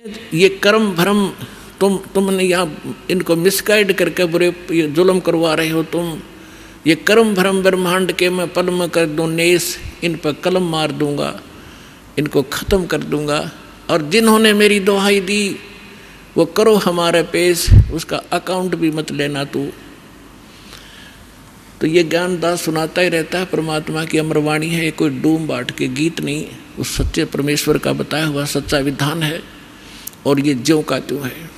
ये कर्म भ्रम तुमने यहाँ इनको मिसगाइड करके बुरे ये जुल्म करवा रहे हो तुम। ये कर्म भ्रम ब्रह्मांड के मैं पल में कर दूँ नेस, इन पर कलम मार दूंगा, इनको ख़त्म कर दूंगा। और जिन्होंने मेरी दुहाई दी वो करो हमारे पेश, उसका अकाउंट भी मत लेना तू। तो ये ज्ञानदास सुनाता ही रहता है, परमात्मा की अमरवाणी है, ये कोई डूम बाट के गीत नहीं, उस सच्चे परमेश्वर का बताया हुआ सच्चा विधान है। और ये ज्यों का त्यों है।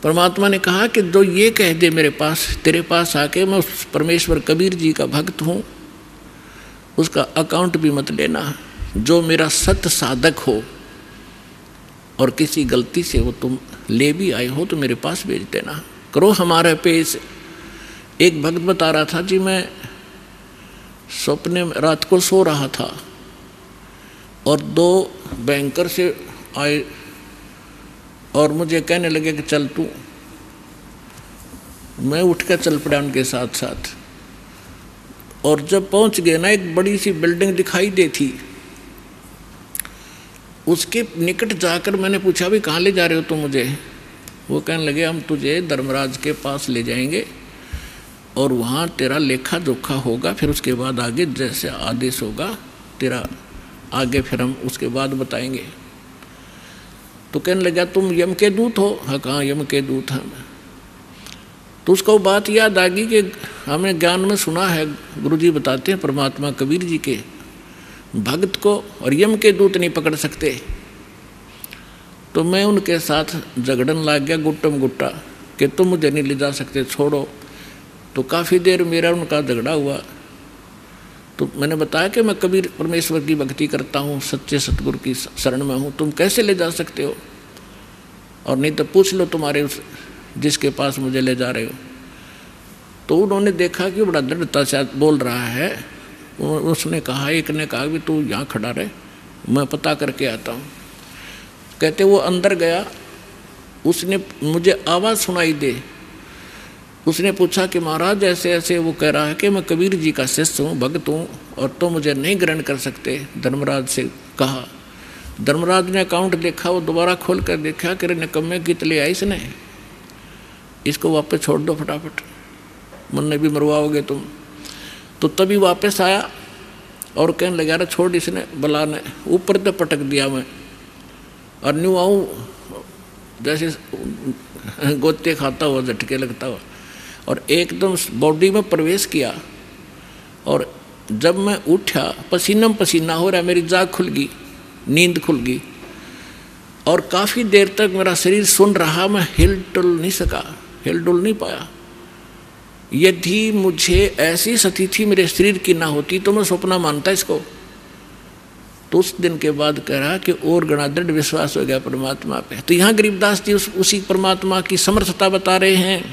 परमात्मा ने कहा कि जो ये कह दे मेरे पास, तेरे पास आके मैं उस परमेश्वर कबीर जी का भक्त हूँ, उसका अकाउंट भी मत लेना। जो मेरा सत्य साधक हो और किसी गलती से वो तुम ले भी आए हो तो मेरे पास भेज देना, करो हमारे पेश। एक भक्त बता रहा था जी, मैं सपने में रात को सो रहा था और दो बैंकर से आए और मुझे कहने लगे कि चल तू। मैं उठ कर चल पड़ा उनके साथ साथ। और जब पहुंच गए ना, एक बड़ी सी बिल्डिंग दिखाई दी थी, उसके निकट जाकर मैंने पूछा भी कहाँ ले जा रहे हो तुम मुझे? वो कहने लगे हम तुझे धर्मराज के पास ले जाएंगे और वहाँ तेरा लेखा जोखा होगा, फिर उसके बाद आगे जैसे आदेश होगा तेरा आगे फिर हम उसके बाद बताएंगे। तो कहने लगा तुम यम के दूत हो? हाँ कहाँ यम के दूत हैं। तो उसको बात याद आ गई कि हमें ज्ञान में सुना है, गुरुजी बताते हैं परमात्मा कबीर जी के भक्त को और यम के दूत नहीं पकड़ सकते। तो मैं उनके साथ झगड़न लग गया गुट्टम गुट्टा कि तुम मुझे नहीं ले जा सकते, छोड़ो। तो काफ़ी देर मेरा उनका झगड़ा हुआ। तो मैंने बताया कि मैं कबीर परमेश्वर की भक्ति करता हूँ, सच्चे सतगुरु की शरण में हूँ, तुम कैसे ले जा सकते हो? और नहीं तो पूछ लो तुम्हारे उस जिसके पास मुझे ले जा रहे हो। तो उन्होंने देखा कि बड़ा दृढ़ता से बोल रहा है। उसने कहा, एक ने कहा कि तू यहाँ खड़ा रहे, मैं पता करके आता हूँ। कहते वो अंदर गया, उसने मुझे आवाज़ सुनाई दे। उसने पूछा कि महाराज ऐसे ऐसे, वो कह रहा है कि मैं कबीर जी का शिष्य हूँ, भक्त हूँ और तो मुझे नहीं ग्रहण कर सकते। धर्मराज से कहा। धर्मराज ने अकाउंट देखा, वो दोबारा खोल कर देखा कि निकम्मे गीत ले आई इसने, इसको वापस छोड़ दो फटाफट, मुन्ने भी मरवाओगे तुम। तो तभी वापस आया और कहने लगा अरे छोड़, इसने बला ने ऊपर तो पटक दिया मैं और न्यू आऊँ जैसे गोते खाता हुआ, झटके लगता हुआ, और एकदम बॉडी में प्रवेश किया। और जब मैं उठा पसीना पसीना हो रहा, मेरी जाग खुल गई, नींद खुल गई और काफ़ी देर तक मेरा शरीर सुन रहा, मैं हिल डुल नहीं सका, हिल डुल नहीं पाया। यदि मुझे ऐसी स्थिति मेरे शरीर की ना होती तो मैं सपना मानता इसको। तो उस दिन के बाद कह रहा कि और गणा दृढ़ विश्वास हो गया परमात्मा पे। तो यहाँ गरीबदास जी उसी परमात्मा की समर्थता बता रहे हैं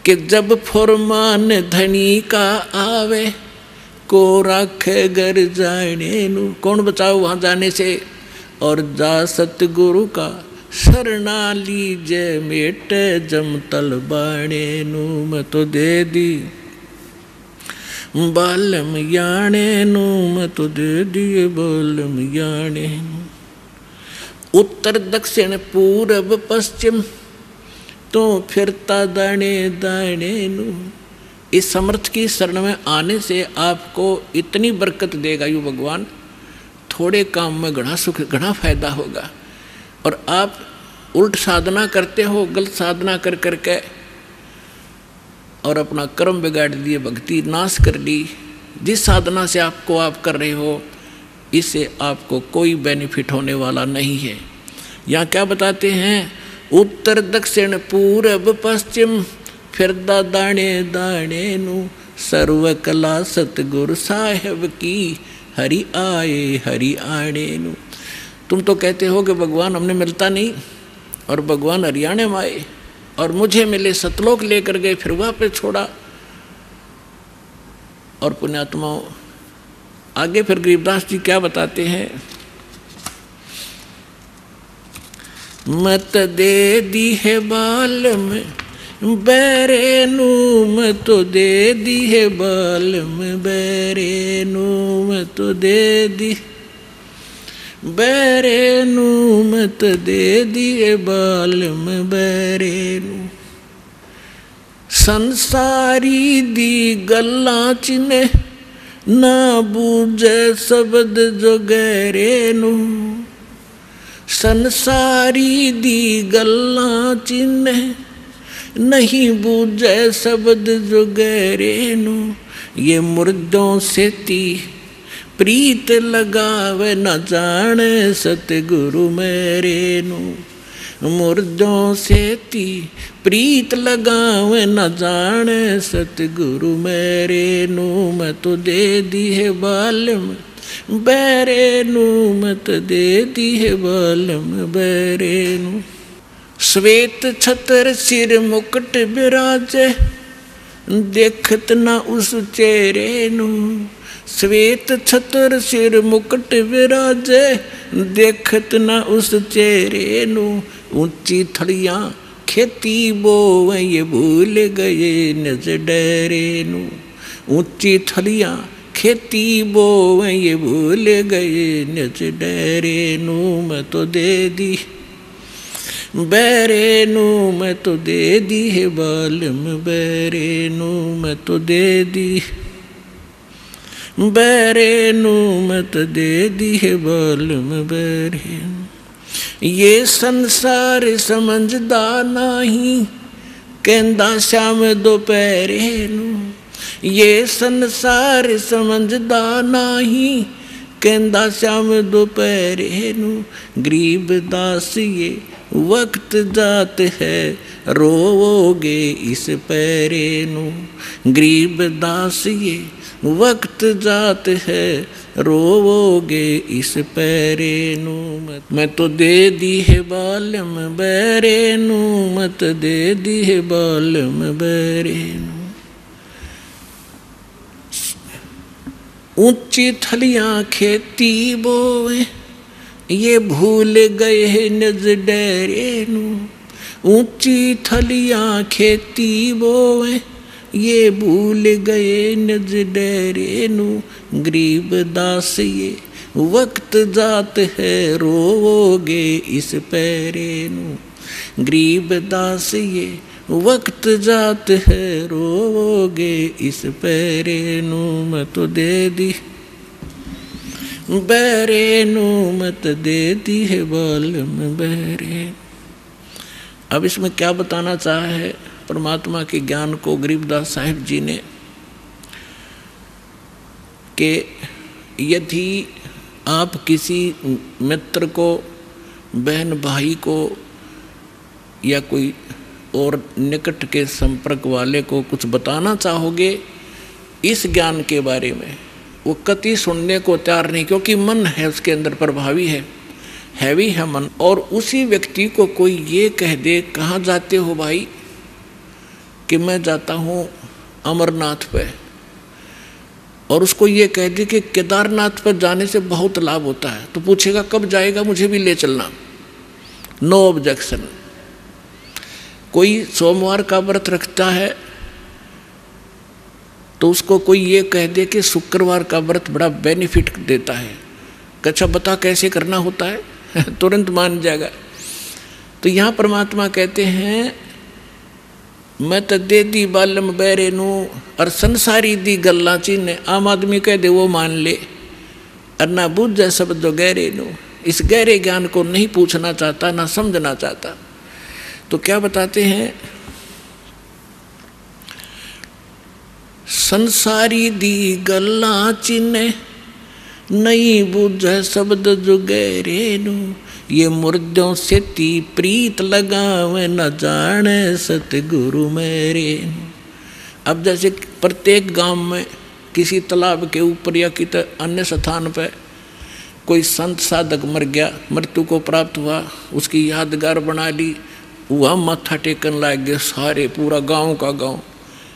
कि जब फरमान धनी का आवे को राखे घर जाने नू, कौन बचाओ वहाँ जाने से? और जा सतगुरु का शरणा लीजे मेटे जम तल बाणे नू, मैं तो दे दी बालम याने नू, मैं तो दे दिए बालम याने नू। उत्तर दक्षिण पूरब पश्चिम तो फिरता दाने दाने नू। इस समर्थ की शरण में आने से आपको इतनी बरकत देगा यू भगवान, थोड़े काम में घना सुख, घना फायदा होगा। और आप उल्ट साधना करते हो, गलत साधना कर करके और अपना कर्म बिगाड़ दिए, भक्ति नाश कर ली। जिस साधना से आपको आप कर रहे हो, इससे आपको कोई बेनिफिट होने वाला नहीं है। यहाँ क्या बताते हैं? उत्तर दक्षिण पूरब पश्चिम फिरदा दाने दाने नू, सर्व कला सतगुरु साहेब की हरि आए हरि आने नू। तुम तो कहते हो कि भगवान हमने मिलता नहीं, और भगवान हरियाणा में आए और मुझे मिले, सतलोक लेकर गए, फिर वापस छोड़ा। और पुण्यात्माओं आगे फिर गरीबदास जी क्या बताते हैं? मत दे दी है बाल में बैरे नू, मैं तो दे दी है बाल में बैरे नू, मैं तो दे दी बैरेनु मत दे दिए बालम बैरेनु। संसारी दी गल्ला चिने ना बूझे शब्द जो गहरेनु। संसारी दी गल्ला चिने नहीं बूझे शब्द जो गहरेनु। ये मुर्दों से ती प्रीत लगावे न जाने सतगुरु मेरे नु। मुर्दों से ती प्रीत लगावे न जाने सतगुरु मेरे नु। मैं तो दे दी है बालम बैरे नु। मत दे दी है बालम बैरे नु। श्वेत छतर सिर मुकुट बिराजे देखत न उस चेहरे नु। श्वेत छतर सिर मुकुट विराजे देखत न उस चेहरे नु। ऊंची थड़ियां खेती बोवे ये भूल गए निज डेरे नु। ऊंची थड़ियां खेती बोवे ये भूल गए निज डेरे नु। मैं तो दे दी बैरे नु। मैं तो दे दी है बालम बैरे नु। मैं तो दे दी बैरे नु। मत दे दी है बालम बैरे। ये संसार समझदा नहीं कहंदा श्याम दोपहरे नु। ये संसार समझदा नहीं कहंदा श्याम दोपहरे नु। गरीब दास ये वक्त जात है रोवोगे इस पैरे नु। गरीब दास ये वक्त जात है रोवोगे इस पैरे नु। मैं तो दे दी है बालम बैरे नु। मत दे दी है बालम बैरे नु। ऊंची थलियां खेती बोए ये भूल गए हैं निज डेरे नु। ऊंची थलियां खेती बोए ये भूल गए निज डेरे नु। गरीब दास ये वक्त जात है रोवोगे इस पैरे नु। गरीब दास ये वक्त जात है रोवोगे इस पैरे नु। मैं तो दे दी बैरे नु। मत दे दी है बालम बैरे। अब इसमें क्या बताना चाहा है परमात्मा के ज्ञान को गरीबदास साहिब जी ने कि यदि आप किसी मित्र को बहन भाई को या कोई और निकट के संपर्क वाले को कुछ बताना चाहोगे इस ज्ञान के बारे में, वो कति सुनने को तैयार नहीं, क्योंकि मन है उसके अंदर प्रभावी है, हैवी है मन। और उसी व्यक्ति को कोई ये कह दे कहाँ जाते हो भाई, कि मैं जाता हूँ अमरनाथ पे, और उसको ये कह दे कि केदारनाथ पर जाने से बहुत लाभ होता है, तो पूछेगा कब जाएगा, मुझे भी ले चलना। No objection. कोई सोमवार का व्रत रखता है तो उसको कोई ये कह दे कि शुक्रवार का व्रत बड़ा बेनिफिट देता है, अच्छा बता कैसे करना होता है, तुरंत मान जाएगा। तो यहाँ परमात्मा कहते हैं मैं तो दे दी बालम बैरे नू, और संसारी दी गल्ला चीने। आम आदमी कह दे वो मान ले, और ना बुझ शब्द जो गहरे नू, इस गहरे ज्ञान को नहीं पूछना चाहता ना समझना चाहता। तो क्या बताते हैं, संसारी दी गल्ला चीने नहीं बुझ शब्द जो गहरे नू, ये मुर्दों से ती प्रीत लगावे न जाने सतगुरु मेरे। अब जैसे प्रत्येक गांव में किसी तालाब के ऊपर या किसी अन्य स्थान पर कोई संत साधक मर गया, मृत्यु को प्राप्त हुआ, उसकी यादगार बना ली, वह मत्था टेकन लाग गए सारे, पूरा गांव का गांव।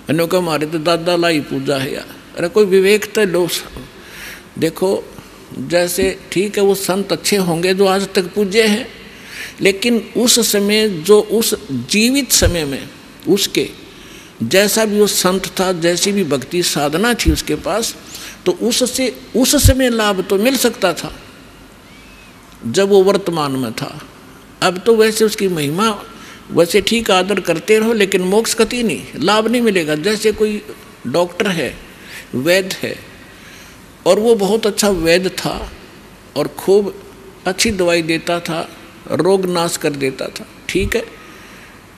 अनो का हमारे तो दादा लाई पूजा है यार, अरे कोई विवेक तो लो। देखो जैसे ठीक है वो संत अच्छे होंगे जो आज तक पूज्य हैं, लेकिन उस समय जो उस जीवित समय में उसके जैसा भी वो संत था, जैसी भी भक्ति साधना थी उसके पास, तो उससे उस समय लाभ तो मिल सकता था। जब वो वर्तमान में था। अब तो वैसे उसकी महिमा वैसे ठीक आदर करते रहो, लेकिन मोक्ष कति नहीं, लाभ नहीं मिलेगा। जैसे कोई डॉक्टर है, वैद्य है, और वो बहुत अच्छा वैद्य था और खूब अच्छी दवाई देता था, रोग नाश कर देता था, ठीक है।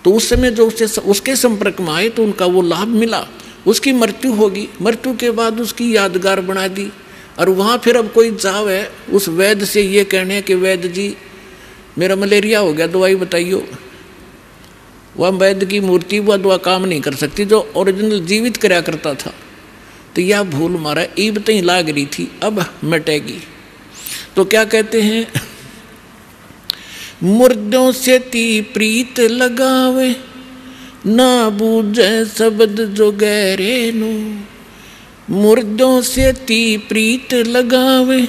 तो उस समय जो उसके संपर्क में आए तो उनका वो लाभ मिला। उसकी मृत्यु होगी, मृत्यु के बाद उसकी यादगार बना दी। और वहाँ फिर अब कोई जावे उस वैद्य से ये कहने कि वैद्य जी मेरा मलेरिया हो गया, दवाई बताइयो। वह वैद्य की मूर्ति वह दवा काम नहीं कर सकती, जो ओरिजिनल जीवित कराया करता था। तो यह भूल मारा ईब तई लाग रही थी, अब मिटेगी। तो क्या कहते हैं, मुर्दों से ती प्रीत लगावे, ना बूझे शब्द जो गहरे नो। मुर्दों से ती प्रीत लगावे,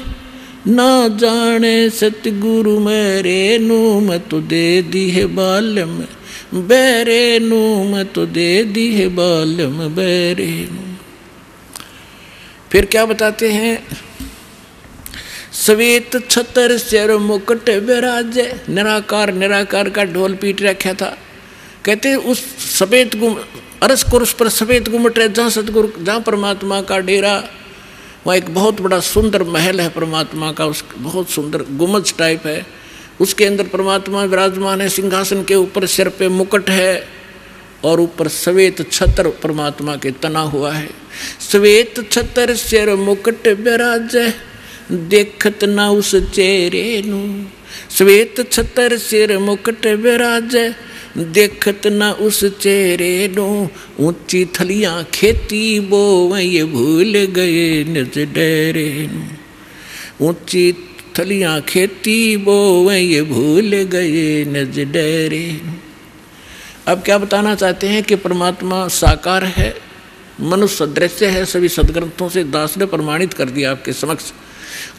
ना जाने सतगुरु मेरे नु। मैं तो दे दी है बालम बेरे नु, मैं तो दे दी है बालम बेरे नु। फिर क्या बताते हैं, श्वेत छतर सिर मुकुट विराजे। निराकार, निराकार का ढोल पीट रखा था। कहते उस सफेद अरस कुर्स पर सफेद गुम्मट है, जहाँ सतगुरु, जहाँ परमात्मा का डेरा, वहाँ एक बहुत बड़ा सुंदर महल है परमात्मा का, उस बहुत सुंदर गुम्बज टाइप है। उसके अंदर परमात्मा विराजमान है, सिंहासन के ऊपर सिर पे मुकुट है और ऊपर श्वेत छत्र परमात्मा के तना हुआ है। श्वेत छत्र सिर मुकुट विराजे, देखत ना उस चेहरे नु। श्वेत छत्र सिर मुकुट विराजे, देखत ना उस चेहरे नो। ऊंची थलियां खेती बो ये भूल गए निज डेरे नो। ऊंची थलियां खेती बो ये भूल गए निज डेरे नो। अब क्या बताना चाहते हैं कि परमात्मा साकार है, मनुष्य सदृश्य है। सभी सदग्रंथों से दास ने प्रमाणित कर दिया आपके समक्ष।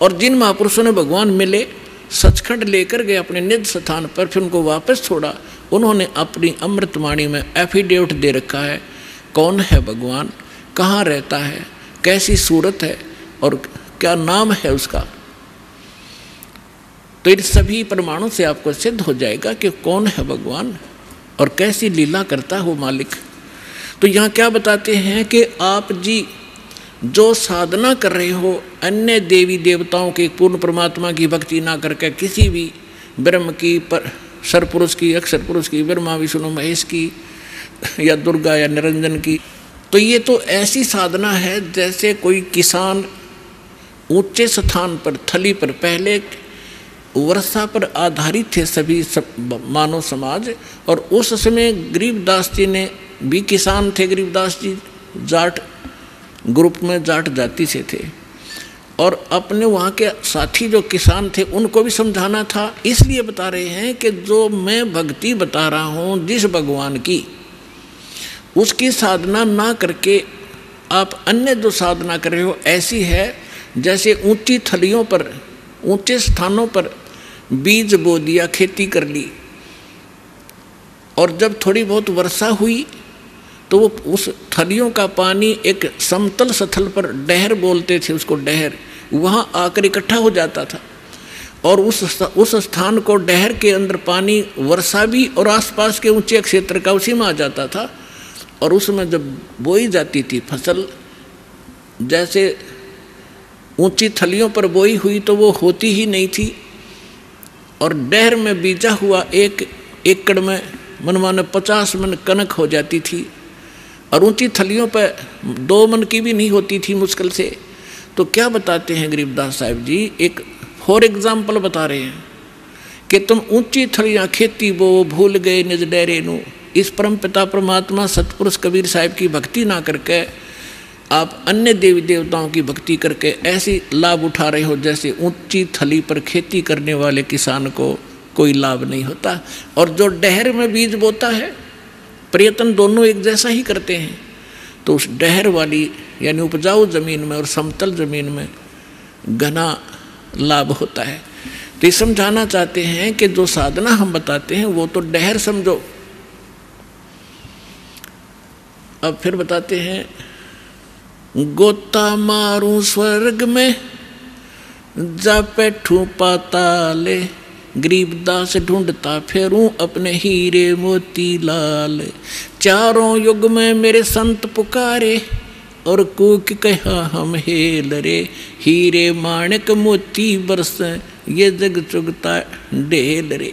और जिन महापुरुषों ने भगवान मिले, सचखंड लेकर गए अपने निज स्थान पर, फिर उनको वापस छोड़ा, उन्होंने अपनी अमृतवाणी में एफिडेविट दे रखा है कौन है भगवान, कहाँ रहता है, कैसी सूरत है और क्या नाम है उसका। तो इन सभी प्रमाणों से आपको सिद्ध हो जाएगा कि कौन है भगवान और कैसी लीला करता है वो मालिक। तो यहाँ क्या बताते हैं कि आप जी जो साधना कर रहे हो, अन्य देवी देवताओं के पूर्ण परमात्मा की भक्ति ना करके किसी भी ब्रह्म की, पर सरपुरुष की, अक्षर पुरुष की, ब्रह्मा विष्णु महेश की, या दुर्गा या निरंजन की, तो ये तो ऐसी साधना है जैसे कोई किसान ऊंचे स्थान पर, थली पर, पहले वर्षा पर आधारित थे सभी मानव समाज। और उस समय गरीबदास जी ने भी किसान थे, गरीबदास जी जाट ग्रुप में जाट जाति से थे, और अपने वहाँ के साथी जो किसान थे उनको भी समझाना था। इसलिए बता रहे हैं कि जो मैं भक्ति बता रहा हूँ जिस भगवान की, उसकी साधना ना करके आप अन्य जो साधना कर रहे हो ऐसी है जैसे ऊंची थलियों पर, ऊंचे स्थानों पर बीज बो दिया, खेती कर ली, और जब थोड़ी बहुत वर्षा हुई तो वो उस थलियों का पानी एक समतल स्थल पर, डहर बोलते थे उसको, डहर, वहाँ आकर इकट्ठा हो जाता था। और उस स्थान को, डहर के अंदर पानी वर्षा भी और आसपास के ऊंचे क्षेत्र का उसी में आ जाता था। और उसमें जब बोई जाती थी फसल, जैसे ऊंची थलियों पर बोई हुई तो वो होती ही नहीं थी। और डहर में बीजा हुआ 1 एकड़ में मनमाने 50 मन कनक हो जाती थी, और ऊंची थलियों पर 2 मन की भी नहीं होती थी मुश्किल से। तो क्या बताते हैं गरीबदास साहब जी, एक फॉर एग्जाम्पल बता रहे हैं कि तुम ऊंची थलियां खेती बो भूल गए निज डेरे नु। इस परम पिता परमात्मा सतपुरुष कबीर साहब की भक्ति ना करके आप अन्य देवी देवताओं की भक्ति करके ऐसी लाभ उठा रहे हो जैसे ऊंची थली पर खेती करने वाले किसान को कोई लाभ नहीं होता। और जो डहर में बीज बोता है, प्रयत्न दोनों एक जैसा ही करते हैं, तो उस डहर वाली यानी उपजाऊ ज़मीन में और समतल ज़मीन में घना लाभ होता है। तो ये समझाना चाहते हैं कि जो साधना हम बताते हैं वो तो डहर समझो। अब फिर बताते हैं, गोता मारूं स्वर्ग में जा पैठू पाताले, गरीबदास ढूंढता फेरूं अपने हीरे मोती लाल। चारों युग में मेरे संत पुकारे, और कूक कहा हम हेल रे। हीरे माणिक मोती बरस, ये जग चुगता ढेल रे।